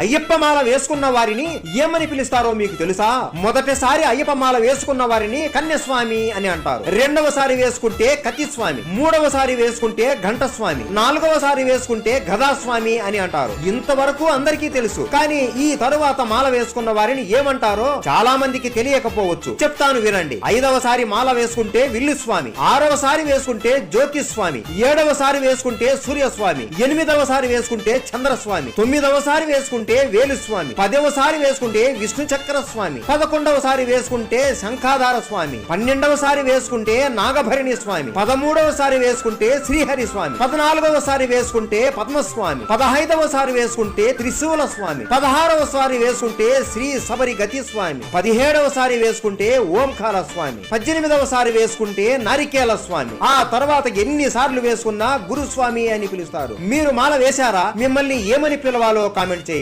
అయ్యప్ప మాల వేసుకున్న వారిని ఏమని పిలుస్తారో మీకు తెలుసా? మొదటిసారి అయ్యప్ప మాల వేసుకున్న వారిని కన్యస్వామి అని అంటారు. రెండవసారి వేసుకుంటే కత్తిస్వామి, మూడవసారి వేసుకుంటే ఘంటస్వామి, నాలుగవసారి వేసుకుంటే గదాస్వామి అని అంటారు. ఇంతవరకు అందరికీ తెలుసు. కానీ ఈ తరువాత మాల వేసుకున్న వారిని ఏమంటారో చాలా మందికి తెలియకపోవచ్చు. చెప్తాను వినండి. 5వసారి మాల వేసుకుంటే విల్లుస్వామి, 6వసారి వేసుకుంటే జ్యోతిస్వామి, 7వసారి వేసుకుంటే సూర్యస్వామి, 8వసారి వేసుకుంటే చంద్రస్వామి, 9వసారి వేసుకుంటే వేలుస్వామి, 10వసారి వేసుకుంటే విష్ణు చక్ర స్వామి, 11వసారి వేసుకుంటే శంఖాధార స్వామి, 12వసారి వేసుకుంటే నాగభరణి స్వామి, 13వసారి వేసుకుంటే శ్రీహరి స్వామి, 14వసారి వేసుకుంటే పద్మస్వామి, 15వసారి వేసుకుంటే త్రిశూల స్వామి, 16వసారి వేసుకుంటే శ్రీ సబరి గతి స్వామి, 17వసారి వేసుకుంటే ఓంకార స్వామి, 18వసారి వేసుకుంటే నారికేల స్వామి. ఆ తర్వాత ఎన్నిసార్లు వేసుకున్నా గురుస్వామి అని పిలుస్తారు. మీరు మాల వేశారా? మిమ్మల్ని ఏమని పిలవాలో కామెంట్ చేయండి.